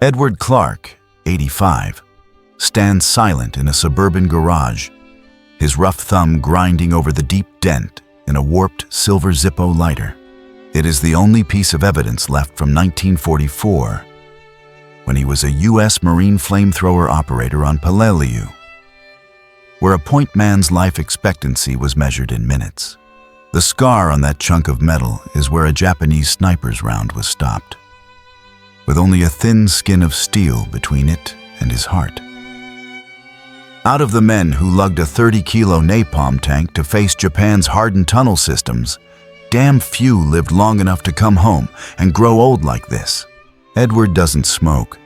Edward Clark, 85, stands silent in a suburban garage, his rough thumb grinding over the deep dent in a warped silver Zippo lighter. It is the only piece of evidence left from 1944, when he was a U.S. Marine flamethrower operator on Peleliu, where a point man's life expectancy was measured in minutes. The scar on that chunk of metal is where a Japanese sniper's round was stopped, with only a thin skin of steel between it and his heart. Out of the men who lugged a 30-kilo napalm tank to face Japan's hardened tunnel systems, damn few lived long enough to come home and grow old like this. Edward doesn't smoke,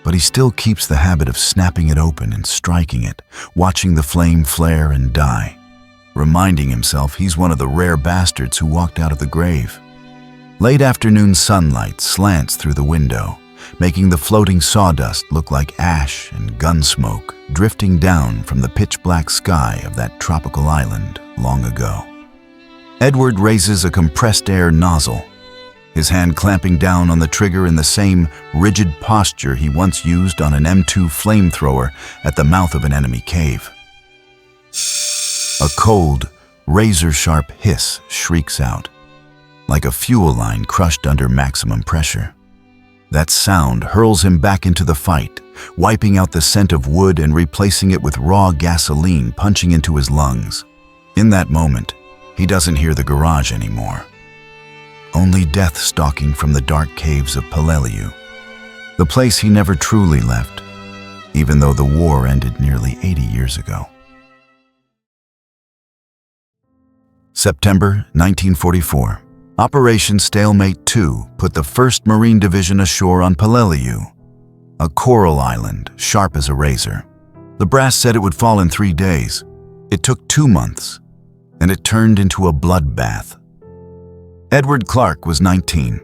but he still keeps the habit of snapping it open and striking it, watching the flame flare and die, reminding himself he's one of the rare bastards who walked out of the grave. Late afternoon sunlight slants through the window, making the floating sawdust look like ash and gun smoke drifting down from the pitch-black sky of that tropical island long ago. Edward raises a compressed air nozzle, his hand clamping down on the trigger in the same rigid posture he once used on an M2 flamethrower at the mouth of an enemy cave. A cold, razor-sharp hiss shrieks out, like a fuel line crushed under maximum pressure. That sound hurls him back into the fight, wiping out the scent of wood and replacing it with raw gasoline punching into his lungs. In that moment, he doesn't hear the garage anymore. Only death stalking from the dark caves of Peleliu, the place he never truly left, even though the war ended nearly 80 years ago. September 1944. Operation Stalemate 2 put the 1st Marine Division ashore on Peleliu, a coral island sharp as a razor. The brass said it would fall in 3 days. It took 2 months, and it turned into a bloodbath. Edward Clark was 19.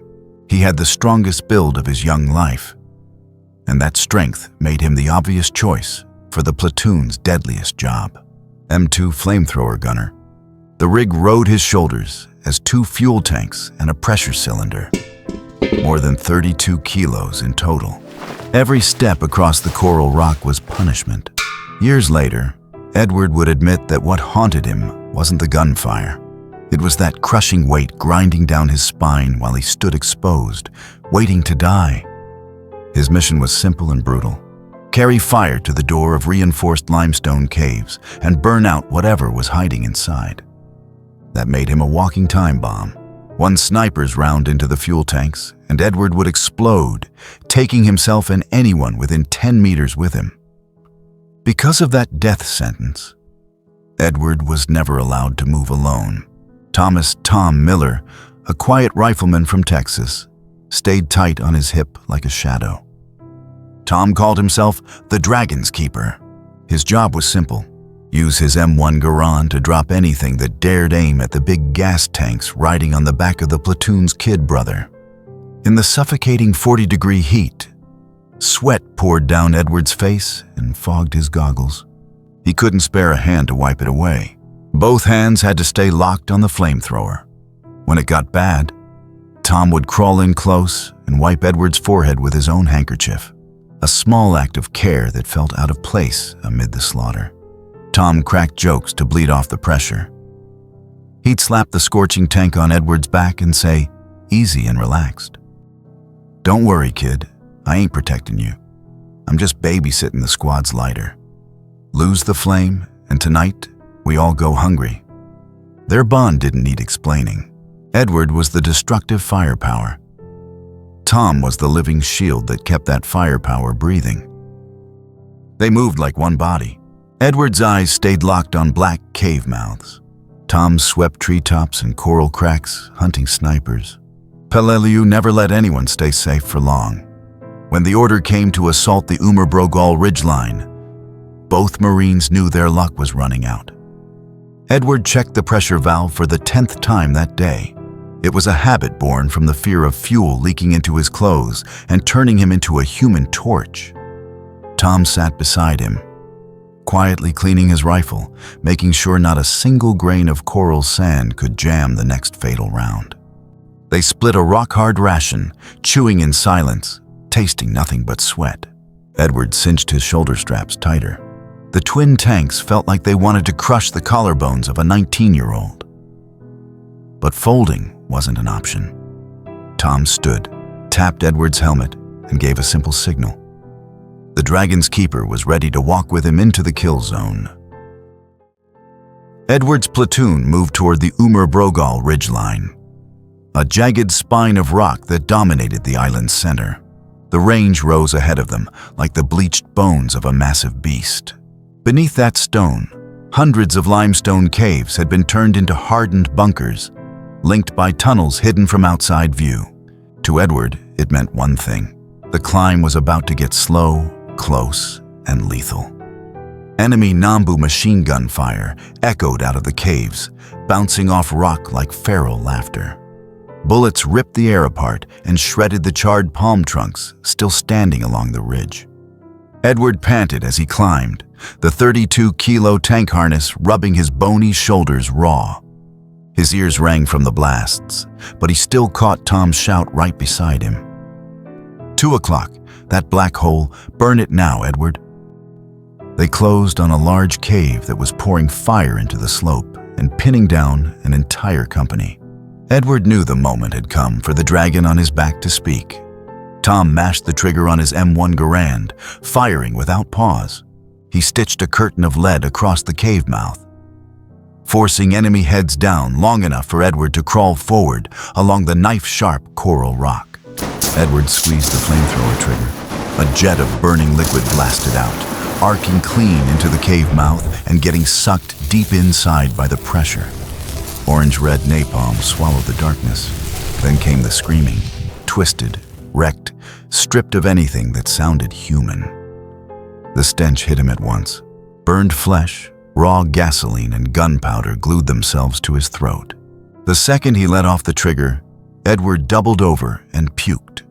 He had the strongest build of his young life, and that strength made him the obvious choice for the platoon's deadliest job, M2 flamethrower gunner. The rig rode his shoulders as 2 fuel tanks and a pressure cylinder, more than 32 kilos in total. Every step across the coral rock was punishment. Years later, Edward would admit that what haunted him wasn't the gunfire. It was that crushing weight grinding down his spine while he stood exposed, waiting to die. His mission was simple and brutal: carry fire to the door of reinforced limestone caves and burn out whatever was hiding inside. That made him a walking time bomb. One sniper's round into the fuel tanks, and Edward would explode, taking himself and anyone within 10 meters with him. Because of that death sentence, Edward was never allowed to move alone. Thomas "Tom" Miller, a quiet rifleman from Texas, stayed tight on his hip like a shadow. Tom called himself the Dragon's Keeper. His job was simple: use his M1 Garand to drop anything that dared aim at the big gas tanks riding on the back of the platoon's kid brother. In the suffocating 40-degree heat, sweat poured down Edward's face and fogged his goggles. He couldn't spare a hand to wipe it away. Both hands had to stay locked on the flamethrower. When it got bad, Tom would crawl in close and wipe Edward's forehead with his own handkerchief, a small act of care that felt out of place amid the slaughter. Tom cracked jokes to bleed off the pressure. He'd slap the scorching tank on Edward's back and say, easy and relaxed, "Don't worry, kid, I ain't protecting you. I'm just babysitting the squad's lighter. Lose the flame, and tonight we all go hungry." Their bond didn't need explaining. Edward was the destructive firepower. Tom was the living shield that kept that firepower breathing. They moved like one body. Edward's eyes stayed locked on black cave mouths. Tom swept treetops and coral cracks, hunting snipers. Peleliu never let anyone stay safe for long. When the order came to assault the Brogal ridgeline, both Marines knew their luck was running out. Edward checked the pressure valve for the 10th time that day. It was a habit born from the fear of fuel leaking into his clothes and turning him into a human torch. Tom sat beside him, quietly cleaning his rifle, making sure not a single grain of coral sand could jam the next fatal round. They split a rock-hard ration, chewing in silence, tasting nothing but sweat. Edward cinched his shoulder straps tighter. The twin tanks felt like they wanted to crush the collarbones of a 19-year-old. But folding wasn't an option. Tom stood, tapped Edward's helmet, and gave a simple signal. The Dragon's keeper was ready to walk with him into the kill zone. Edward's platoon moved toward the Brogal ridgeline, a jagged spine of rock that dominated the island's center. The range rose ahead of them like the bleached bones of a massive beast. Beneath that stone, hundreds of limestone caves had been turned into hardened bunkers, linked by tunnels hidden from outside view. To Edward, it meant one thing. The climb was about to get slow, close, and lethal. Enemy Nambu machine gun fire echoed out of the caves, bouncing off rock like feral laughter. Bullets ripped the air apart and shredded the charred palm trunks still standing along the ridge. Edward panted as he climbed, the 32-kilo tank harness rubbing his bony shoulders raw. His ears rang from the blasts, but he still caught Tom's shout right beside him. 2 o'clock, that black hole, burn it now, Edward. They closed on a large cave that was pouring fire into the slope and pinning down an entire company. Edward knew the moment had come for the dragon on his back to speak. Tom mashed the trigger on his M1 Garand, firing without pause. He stitched a curtain of lead across the cave mouth, forcing enemy heads down long enough for Edward to crawl forward along the knife-sharp coral rock. Edward squeezed the flamethrower trigger. A jet of burning liquid blasted out, arcing clean into the cave mouth and getting sucked deep inside by the pressure. Orange-red napalm swallowed the darkness. Then came the screaming, twisted, wrecked, stripped of anything that sounded human. The stench hit him at once. Burned flesh, raw gasoline, and gunpowder glued themselves to his throat. The second he let off the trigger, Edward doubled over and puked.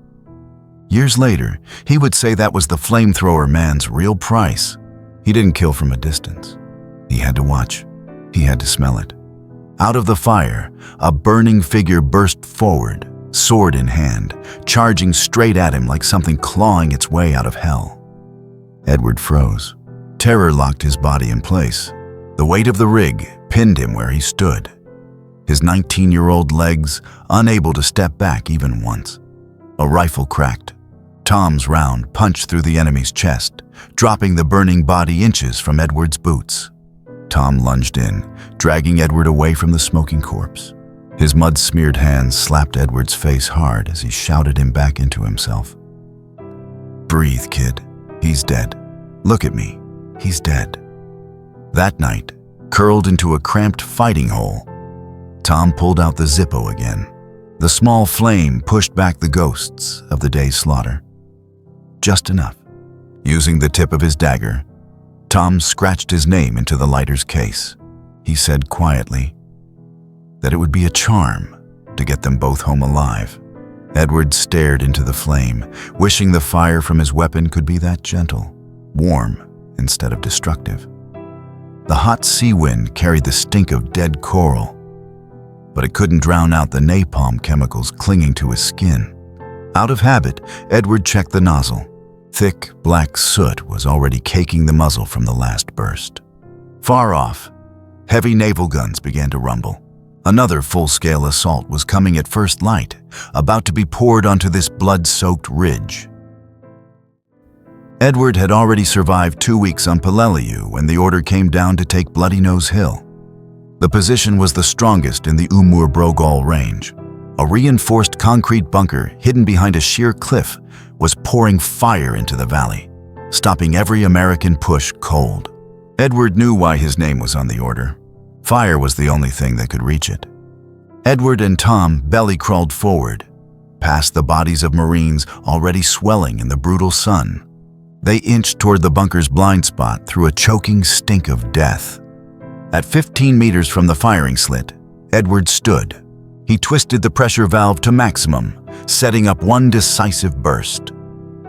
Years later, he would say that was the flamethrower man's real price. He didn't kill from a distance. He had to watch. He had to smell it. Out of the fire, a burning figure burst forward, sword in hand, charging straight at him like something clawing its way out of hell. Edward froze. Terror locked his body in place. The weight of the rig pinned him where he stood, his 19-year-old legs unable to step back even once. A rifle cracked. Tom's round punched through the enemy's chest, dropping the burning body inches from Edward's boots. Tom lunged in, dragging Edward away from the smoking corpse. His mud-smeared hands slapped Edward's face hard as he shouted him back into himself. "Breathe, kid. He's dead. Look at me. He's dead." That night, curled into a cramped fighting hole, Tom pulled out the Zippo again. The small flame pushed back the ghosts of the day's slaughter. Just enough. Using the tip of his dagger, Tom scratched his name into the lighter's case. He said quietly that it would be a charm to get them both home alive. Edward stared into the flame, wishing the fire from his weapon could be that gentle, warm instead of destructive. The hot sea wind carried the stink of dead coral, but it couldn't drown out the napalm chemicals clinging to his skin. Out of habit, Edward checked the nozzle. Thick, black soot was already caking the muzzle from the last burst. Far off, heavy naval guns began to rumble. Another full-scale assault was coming at first light, about to be poured onto this blood-soaked ridge. Edward had already survived 2 weeks on Peleliu when the order came down to take Bloody Nose Hill. The position was the strongest in the Brogal range. A reinforced concrete bunker hidden behind a sheer cliff was pouring fire into the valley, stopping every American push cold. Edward knew why his name was on the order. Fire was the only thing that could reach it. Edward and Tom belly-crawled forward, past the bodies of Marines already swelling in the brutal sun. They inched toward the bunker's blind spot through a choking stink of death. At 15 meters from the firing slit, Edward stood. He twisted the pressure valve to maximum, setting up one decisive burst.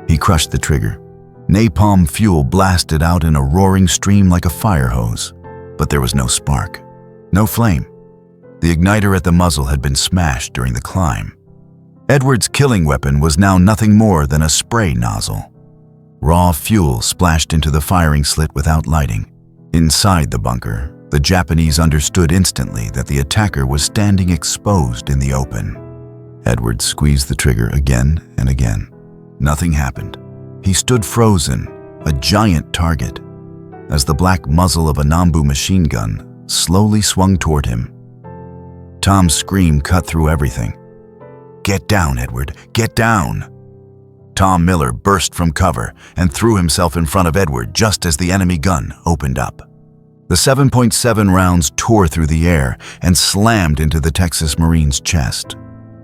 He crushed the trigger. Napalm fuel blasted out in a roaring stream like a fire hose, but there was no spark, no flame. The igniter at the muzzle had been smashed during the climb. Edward's killing weapon was now nothing more than a spray nozzle. Raw fuel splashed into the firing slit without lighting. Inside the bunker, the Japanese understood instantly that the attacker was standing exposed in the open. Edward squeezed the trigger again and again. Nothing happened. He stood frozen, a giant target, as the black muzzle of a Nambu machine gun slowly swung toward him. Tom's scream cut through everything. "Get down, Edward, get down!" Tom Miller burst from cover and threw himself in front of Edward just as the enemy gun opened up. The 7.7 rounds tore through the air and slammed into the Texas Marine's chest.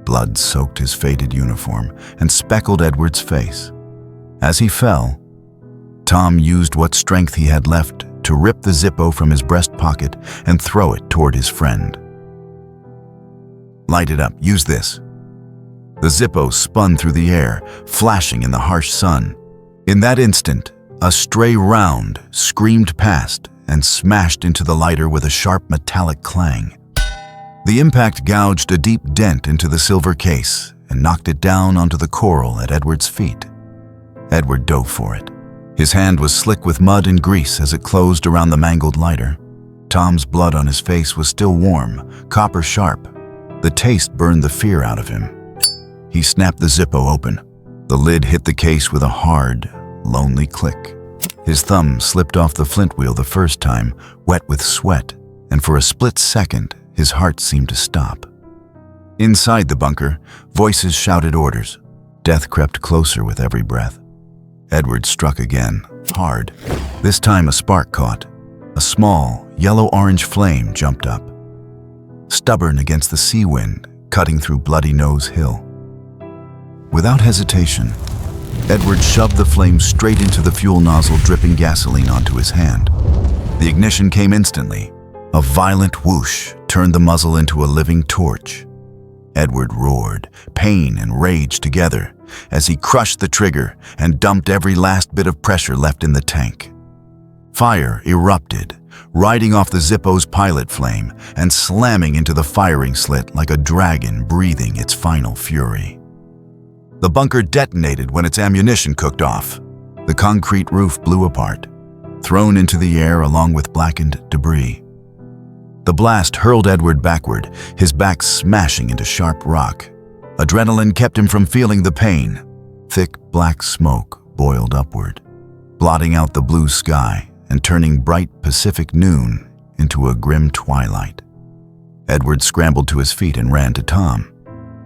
Blood soaked his faded uniform and speckled Edward's face. As he fell, Tom used what strength he had left to rip the Zippo from his breast pocket and throw it toward his friend. "Light it up, use this." The Zippo spun through the air, flashing in the harsh sun. In that instant, a stray round screamed past and smashed into the lighter with a sharp metallic clang. The impact gouged a deep dent into the silver case and knocked it down onto the coral at Edward's feet. Edward dove for it. His hand was slick with mud and grease as it closed around the mangled lighter. Tom's blood on his face was still warm, copper sharp. The taste burned the fear out of him. He snapped the Zippo open. The lid hit the case with a hard, lonely click. His thumb slipped off the flint wheel the first time, wet with sweat, and for a split second, his heart seemed to stop. Inside the bunker, voices shouted orders. Death crept closer with every breath. Edward struck again, hard. This time a spark caught. A small, yellow-orange flame jumped up. Stubborn against the sea wind, cutting through Bloody Nose Hill. Without hesitation, Edward shoved the flame straight into the fuel nozzle, dripping gasoline onto his hand. The ignition came instantly. A violent whoosh turned the muzzle into a living torch. Edward roared, pain and rage together, as he crushed the trigger and dumped every last bit of pressure left in the tank. Fire erupted, riding off the Zippo's pilot flame and slamming into the firing slit like a dragon breathing its final fury. The bunker detonated when its ammunition cooked off. The concrete roof blew apart, thrown into the air along with blackened debris. The blast hurled Edward backward, his back smashing into sharp rock. Adrenaline kept him from feeling the pain. Thick black smoke boiled upward, blotting out the blue sky and turning bright Pacific noon into a grim twilight. Edward scrambled to his feet and ran to Tom.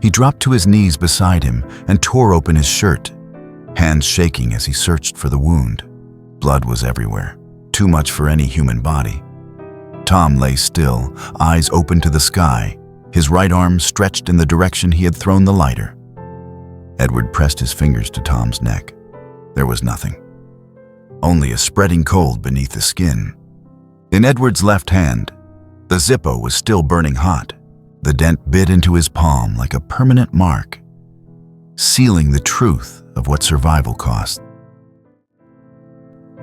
He dropped to his knees beside him and tore open his shirt, hands shaking as he searched for the wound. Blood was everywhere, too much for any human body. Tom lay still, eyes open to the sky, his right arm stretched in the direction he had thrown the lighter. Edward pressed his fingers to Tom's neck. There was nothing. Only a spreading cold beneath the skin. In Edward's left hand, the Zippo was still burning hot. The dent bit into his palm like a permanent mark, sealing the truth of what survival cost.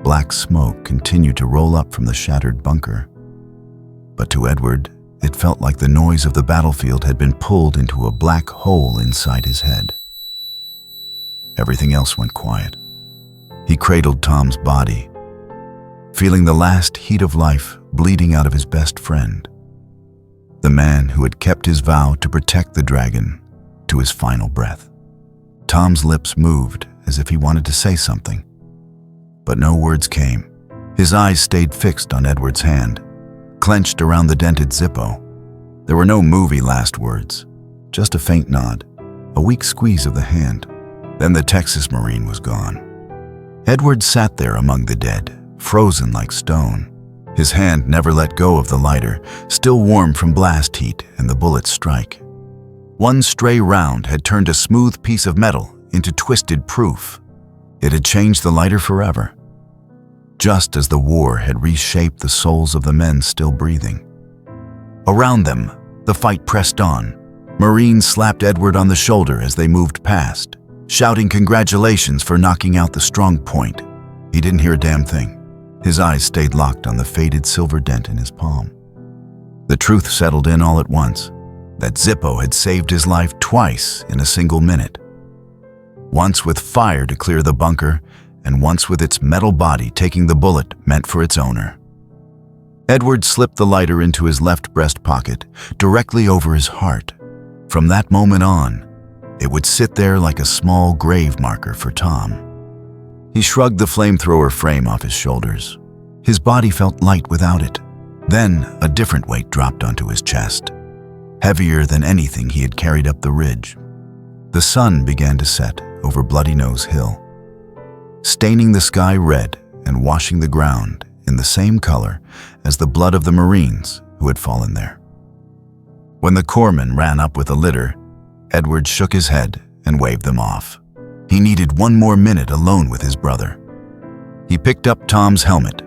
Black smoke continued to roll up from the shattered bunker. But to Edward, it felt like the noise of the battlefield had been pulled into a black hole inside his head. Everything else went quiet. He cradled Tom's body, feeling the last heat of life bleeding out of his best friend, the man who had kept his vow to protect the dragon to his final breath. Tom's lips moved as if he wanted to say something, but no words came. His eyes stayed fixed on Edward's hand, clenched around the dented Zippo. There were no movie last words, just a faint nod, a weak squeeze of the hand. Then the Texas Marine was gone. Edward sat there among the dead, frozen like stone. His hand never let go of the lighter, still warm from blast heat and the bullet's strike. One stray round had turned a smooth piece of metal into twisted proof. It had changed the lighter forever, just as the war had reshaped the souls of the men still breathing. Around them, the fight pressed on. Marines slapped Edward on the shoulder as they moved past, shouting congratulations for knocking out the strong point. He didn't hear a damn thing. His eyes stayed locked on the faded silver dent in his palm. The truth settled in all at once. that Zippo had saved his life twice in a single minute. Once with fire to clear the bunker, and once with its metal body taking the bullet meant for its owner. Edward slipped the lighter into his left breast pocket, directly over his heart. From that moment on, it would sit there like a small grave marker for Tom. He shrugged the flamethrower frame off his shoulders. His body felt light without it. Then a different weight dropped onto his chest, heavier than anything he had carried up the ridge. The sun began to set over Bloody Nose Hill, staining the sky red and washing the ground in the same color as the blood of the Marines who had fallen there. When the corpsmen ran up with a litter, Edward shook his head and waved them off. He needed one more minute alone with his brother. He picked up Tom's helmet,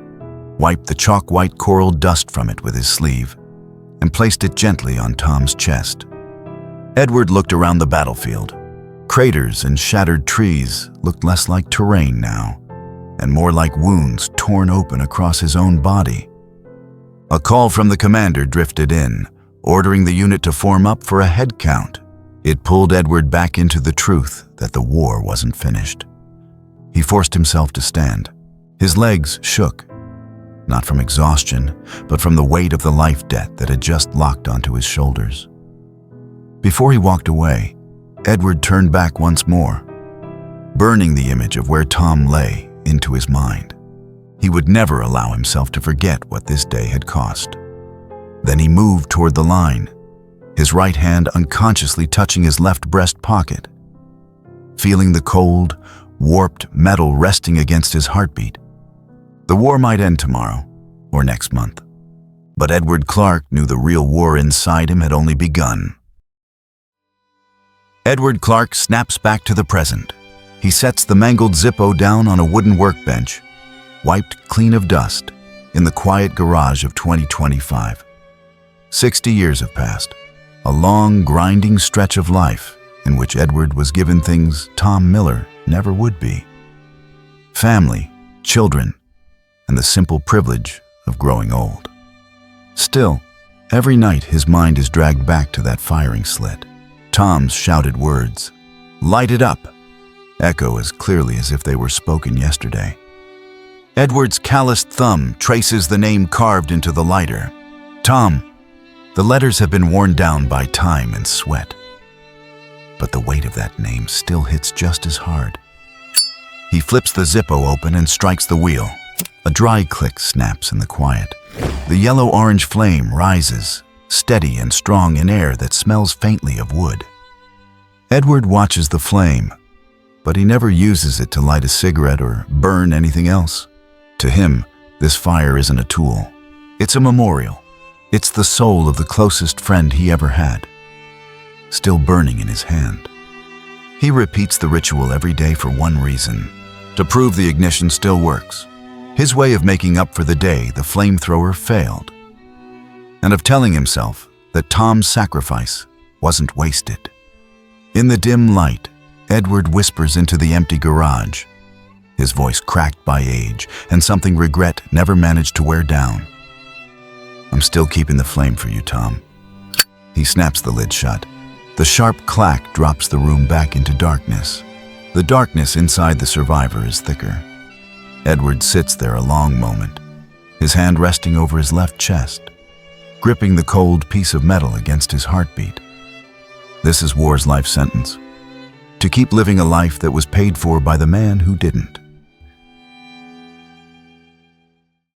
wiped the chalk-white coral dust from it with his sleeve, and placed it gently on Tom's chest. Edward looked around the battlefield. Craters and shattered trees looked less like terrain now, and more like wounds torn open across his own body. A call from the commander drifted in, ordering the unit to form up for a head count. It pulled Edward back into the truth that the war wasn't finished. He forced himself to stand. His legs shook, not from exhaustion, but from the weight of the life debt that had just locked onto his shoulders. Before he walked away, Edward turned back once more, burning the image of where Tom lay into his mind. He would never allow himself to forget what this day had cost. Then he moved toward the line, his right hand unconsciously touching his left breast pocket, feeling the cold, warped metal resting against his heartbeat. The war might end tomorrow or next month, but Edward Clark knew the real war inside him had only begun. Edward Clark snaps back to the present. He sets the mangled Zippo down on a wooden workbench, wiped clean of dust, in the quiet garage of 2025. 60 years have passed, a long, grinding stretch of life in which Edward was given things Tom Miller never would be. Family, children, and the simple privilege of growing old. Still, every night his mind is dragged back to that firing slit. Tom's shouted words, "Light it up," echo as clearly as if they were spoken yesterday. Edward's calloused thumb traces the name carved into the lighter. Tom. The letters have been worn down by time and sweat, but the weight of that name still hits just as hard. He flips the Zippo open and strikes the wheel. A dry click snaps in the quiet. The yellow-orange flame rises, steady and strong in air that smells faintly of wood. Edward watches the flame, but he never uses it to light a cigarette or burn anything else. To him, this fire isn't a tool. It's a memorial. It's the soul of the closest friend he ever had, still burning in his hand. He repeats the ritual every day for one reason, to prove the ignition still works. His way of making up for the day the flamethrower failed, and of telling himself that Tom's sacrifice wasn't wasted. In the dim light, Edward whispers into the empty garage, his voice cracked by age and something regret never managed to wear down. "I'm still keeping the flame for you, Tom." He snaps the lid shut. The sharp clack drops the room back into darkness. The darkness inside the survivor is thicker. Edward sits there a long moment, his hand resting over his left chest, gripping the cold piece of metal against his heartbeat. This is war's life sentence. To keep living a life that was paid for by the man who didn't.